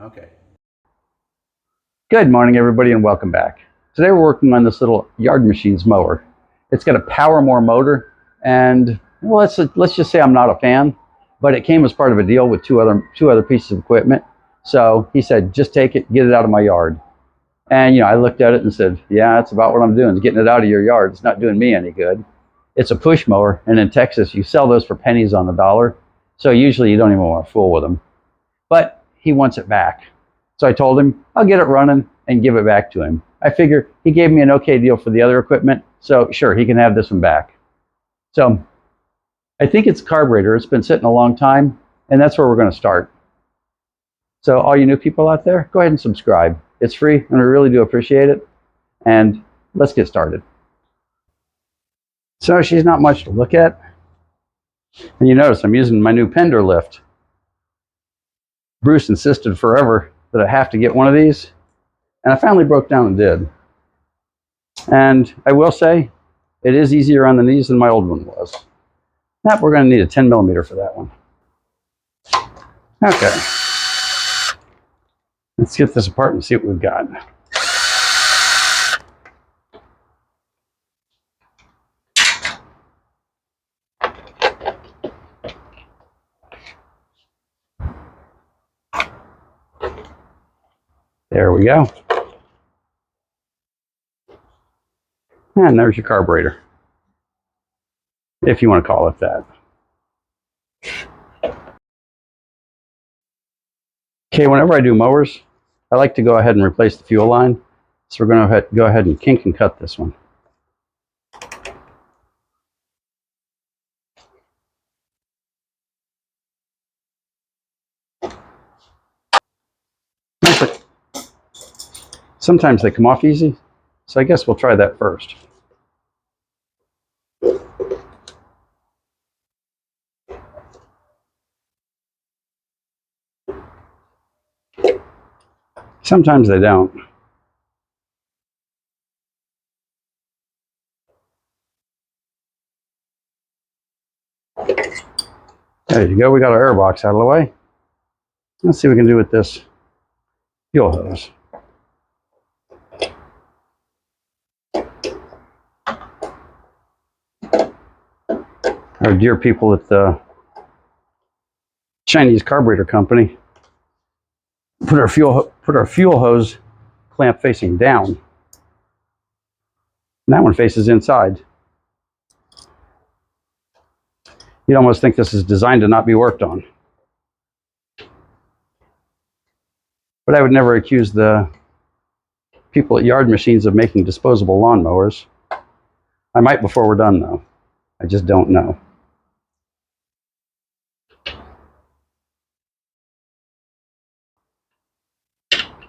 Okay. Good morning, everybody, and welcome back. Today we're working on this little yard machines mower. It's got a power mower motor, and well, let's just say I'm not a fan, but it came as part of a deal with two other pieces of equipment. So he said, just take it, get it out of my yard. And I looked at it and said, yeah, that's about what I'm doing, is getting it out of your yard. It's not doing me any good. It's a push mower, and in Texas, you sell those for pennies on the dollar. So usually you don't even want to fool with them. But he wants it back. So I told him, I'll get it running and give it back to him. I figure he gave me an okay deal for the other equipment, so sure, he can have this one back. So I think it's a carburetor. It's been sitting a long time, and that's where we're going to start. So all you new people out there, go ahead and subscribe. It's free, and I really do appreciate it. And let's get started. So she's not much to look at. And you notice I'm using my new Pender lift. Bruce insisted forever that I have to get one of these, and I finally broke down and did. And I will say, it is easier on the knees than my old one was. Now we're going to need a 10 millimeter for that one. Okay. Let's get this apart and see what we've got. There we go. And there's your carburetor, if you want to call it that. Okay, whenever I do mowers, I like to go ahead and replace the fuel line. So we're going to go ahead and kink and cut this one. Sometimes they come off easy, so I guess we'll try that first. Sometimes they don't. There you go, we got our air box out of the way. Let's see what we can do with this fuel hose. Our dear people at the Chinese carburetor company put our fuel hose clamp facing down. And that one faces inside. You'd almost think this is designed to not be worked on. But I would never accuse the people at Yard Machines of making disposable lawnmowers. I might before we're done, though. I just don't know.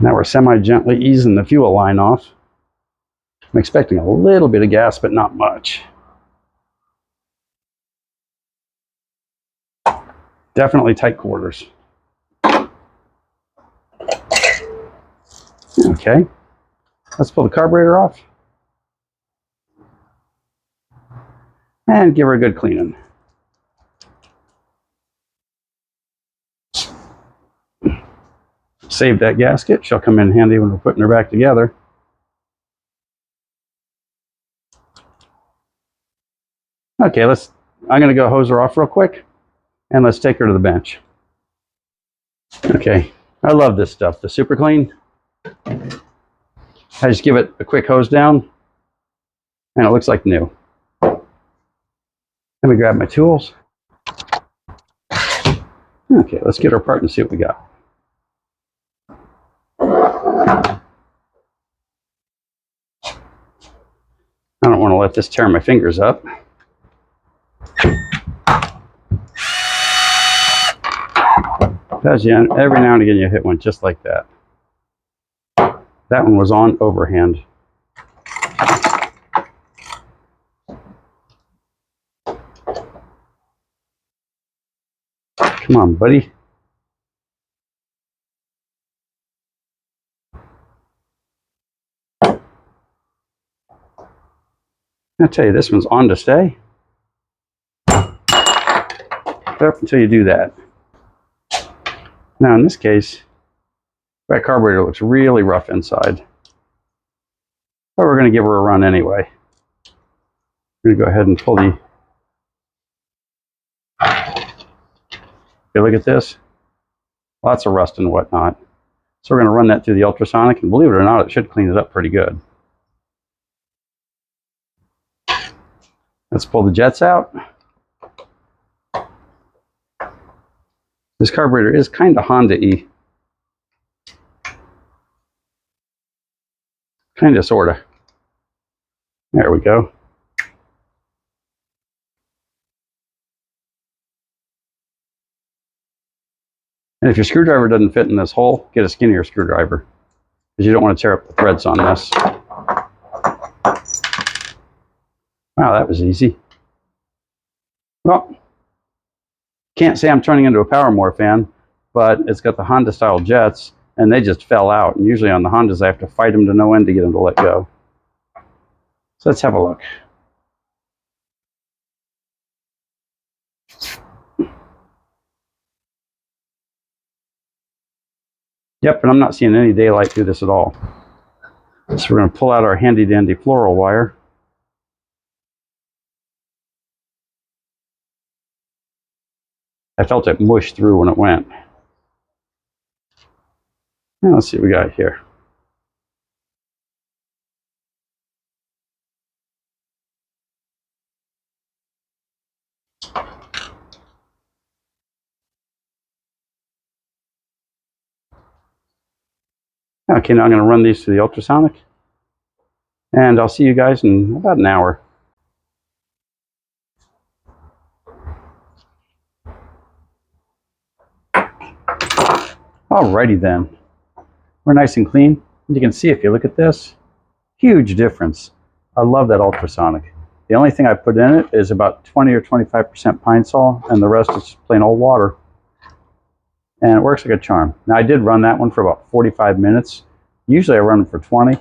Now we're semi-gently easing the fuel line off. I'm expecting a little bit of gas, but not much. Definitely tight quarters. Okay, let's pull the carburetor off and give her a good cleaning. Save that gasket. She'll come in handy when we're putting her back together. Okay, I'm going to go hose her off real quick, and let's take her to the bench. Okay, I love this stuff, the Super Clean. I just give it a quick hose down, and it looks like new. Let me grab my tools. Okay, let's get her apart and see what we got. I don't want to let this tear my fingers up. Because every now and again you hit one just like that. That one was on overhand. Come on, buddy. I tell you, this one's on to stay. Up until you do that. Now in this case, That carburetor looks really rough inside. But we're going to give her a run anyway. We're going to go ahead and pull the... Okay, look at this. Lots of rust and whatnot. So we're going to run that through the ultrasonic, and believe it or not, it should clean it up pretty good. Let's pull the jets out. This carburetor is kind of Honda-y. Kind of, sort of. There we go. And if your screwdriver doesn't fit in this hole, get a skinnier screwdriver, because you don't want to tear up the threads on this. Wow, that was easy. Well, can't say I'm turning into a power mower fan, but it's got the Honda style jets, and they just fell out. And usually on the Hondas, I have to fight them to no end to get them to let go. So let's have a look. Yep, and I'm not seeing any daylight through this at all. So we're going to pull out our handy dandy floral wire. I felt it mush through when it went. Now let's see what we got here. Okay, now I'm going to run these through the ultrasonic, and I'll see you guys in about an hour. Alrighty then, we're nice and clean. You can see if you look at this, huge difference. I love that ultrasonic. The only thing I put in it is about 20 or 25% pine sol, and the rest is plain old water. And it works like a charm. Now I did run that one for about 45 minutes. Usually I run them for 20,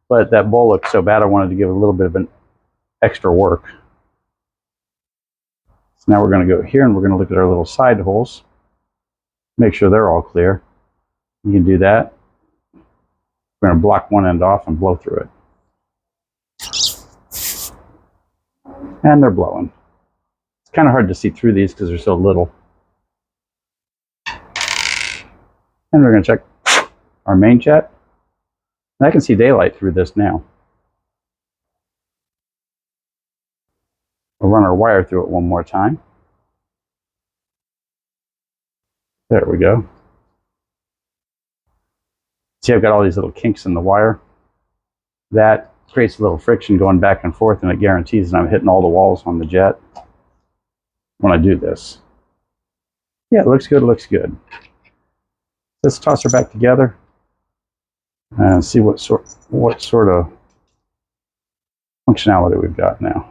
but that bowl looked so bad I wanted to give it a little bit of an extra work. So now we're going to go here and we're going to look at our little side holes. Make sure they're all clear. You can do that. We're going to block one end off and blow through it. And they're blowing. It's kind of hard to see through these because they're so little. And we're going to check our main jet. And I can see daylight through this now. We'll run our wire through it one more time. There we go. See, I've got all these little kinks in the wire. That creates a little friction going back and forth, and it guarantees that I'm hitting all the walls on the jet when I do this. Yeah, it looks good, looks good. Let's toss her back together and see what sort of functionality we've got now.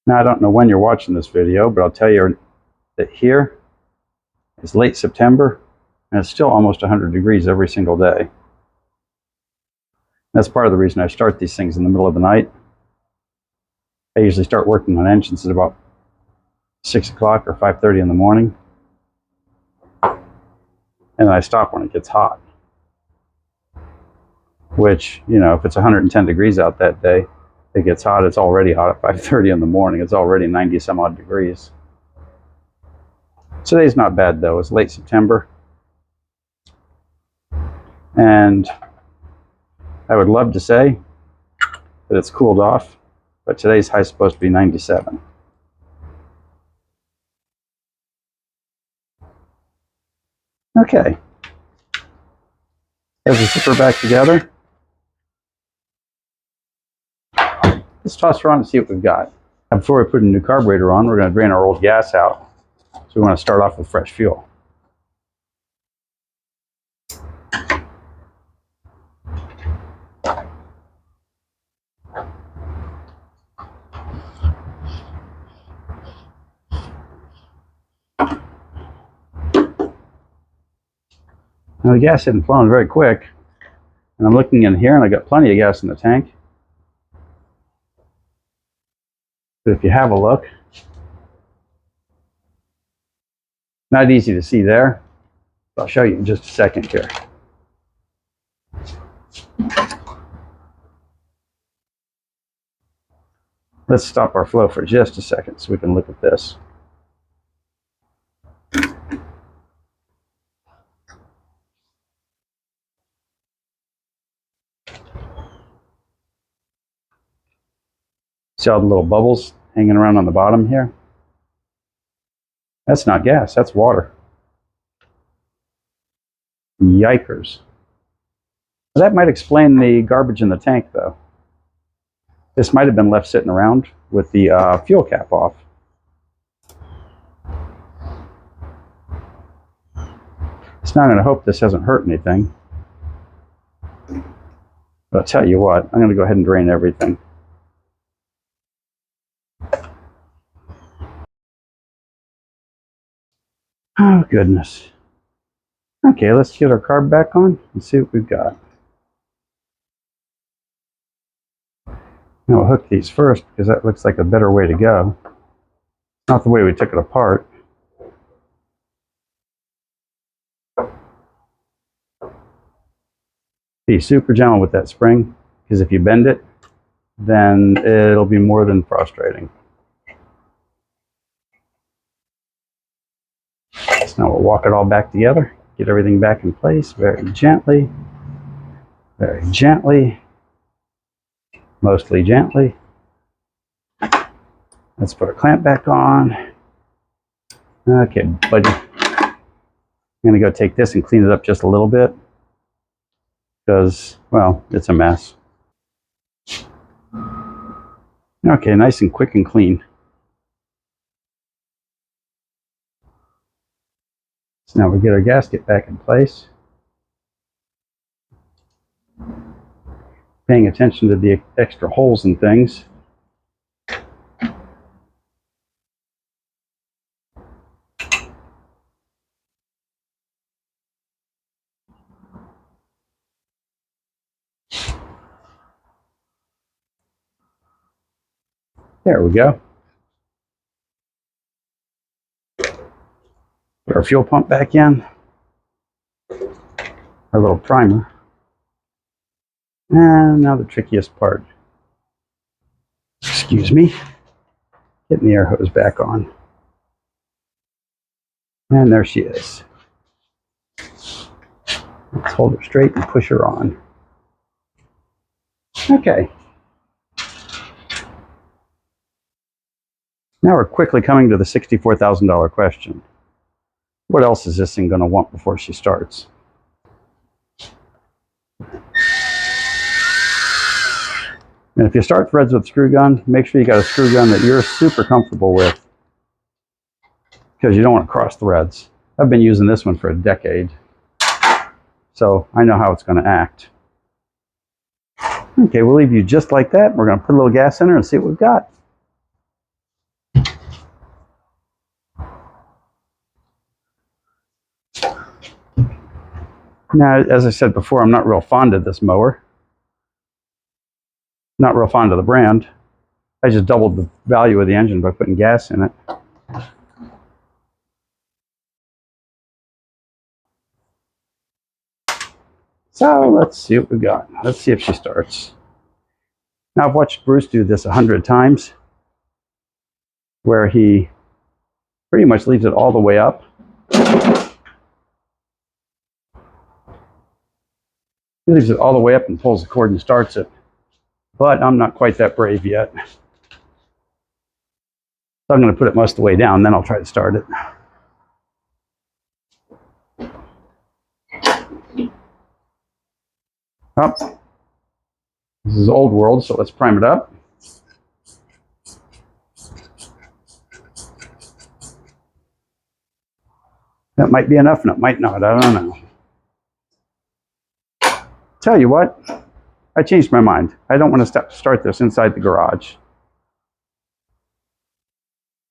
Now, I don't know when you're watching this video, but I'll tell you that here is late September, and it's still almost 100 degrees every single day. That's part of the reason I start these things in the middle of the night. I usually start working on engines at about 6 o'clock or 5:30 in the morning, and then I stop when it gets hot. Which, you know, if it's 110 degrees out that day, it gets hot, it's already hot at 5:30 in the morning. It's already 90 some odd degrees. Today's not bad though. It's late September. And I would love to say that it's cooled off, but today's high is supposed to be 97. Okay. As we zip her back together, let's toss her on and see what we've got. Now, before we put a new carburetor on, we're going to drain our old gas out. So we want to start off with fresh fuel. Now the gas isn't flowing very quick. And I'm looking in here and I got plenty of gas in the tank. But if you have a look, not easy to see there. I'll show you in just a second here. Let's stop our flow for just a second so we can look at this. See all the little bubbles hanging around on the bottom here? That's not gas, that's water. Yikers. That might explain the garbage in the tank, though. This might have been left sitting around with the fuel cap off. So now I'm going to hope this hasn't hurt anything. But I'll tell you what, I'm going to go ahead and drain everything. Oh, goodness. Okay, let's get our carb back on and see what we've got. Now we'll hook these first because that looks like a better way to go. Not the way we took it apart. Be super gentle with that spring, because if you bend it, then it'll be more than frustrating. So now we'll walk it all back together, get everything back in place very gently, mostly gently. Let's put our clamp back on. Okay, buddy. I'm going to go take this and clean it up just a little bit because, well, it's a mess. Okay, nice and quick and clean. So now we get our gasket back in place. Paying attention to the extra holes and things. There we go. Put our fuel pump back in. Our little primer. And now the trickiest part. Excuse me. Getting the air hose back on. And there she is. Let's hold her straight and push her on. Okay. Now we're quickly coming to the $64,000 question. What else is this thing going to want before she starts? And if you start threads with a screw gun, make sure you got a screw gun that you're super comfortable with, because you don't want to cross threads. I've been using this one for a decade, so I know how it's going to act. Okay, we'll leave you just like that. We're going to put a little gas in her and see what we've got. Now, as I said before, I'm not real fond of this mower. Not real fond of the brand. I just doubled the value of the engine by putting gas in it. So let's see what we got. Let's see if she starts. Now I've watched Bruce do this 100 times, where he pretty much leaves it all the way up. He leaves it all the way up and pulls the cord and starts it. But I'm not quite that brave yet. So I'm going to put it most of the way down, then I'll try to start it. Oh, this is old world, so let's prime it up. That might be enough and it might not, I don't know. Tell you what, I changed my mind. I don't want to start this inside the garage.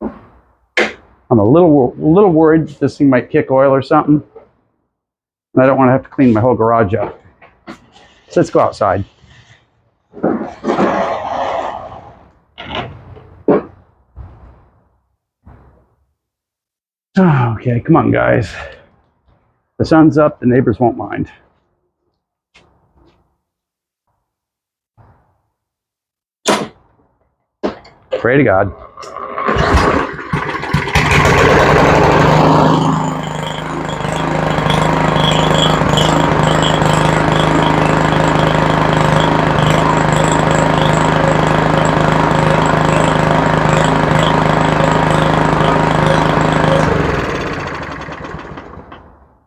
I'm a little worried this thing might kick oil or something. And I don't want to have to clean my whole garage up. So let's go outside. Okay, come on, guys. The sun's up, the neighbors won't mind. Pray to God.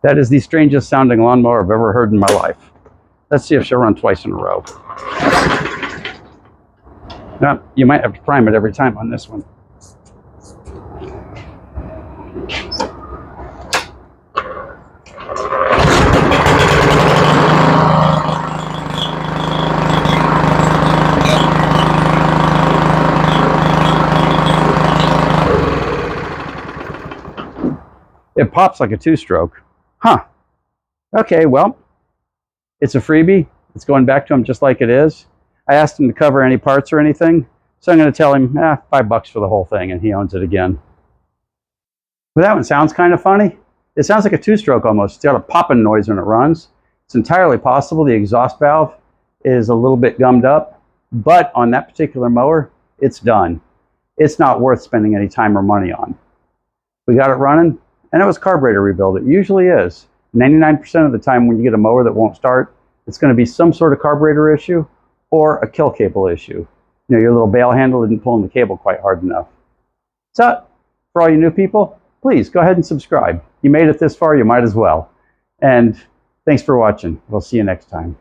That is the strangest sounding lawnmower I've ever heard in my life. Let's see if she'll run twice in a row. Now, you might have to prime it every time on this one. It pops like a two-stroke. Huh. Okay, well, it's a freebie. It's going back to him just like it is. I asked him to cover any parts or anything, so I'm going to tell him, $5 for the whole thing, and he owns it again. But that one sounds kind of funny. It sounds like a two-stroke almost. It's got a popping noise when it runs. It's entirely possible the exhaust valve is a little bit gummed up, but on that particular mower, it's done. It's not worth spending any time or money on. We got it running, and it was carburetor rebuild. It usually is. 99% of the time when you get a mower that won't start, it's going to be some sort of carburetor issue or a kill cable issue. You know, your little bail handle isn't pulling the cable quite hard enough. So, for all you new people, please go ahead and subscribe. You made it this far, you might as well. And thanks for watching. We'll see you next time.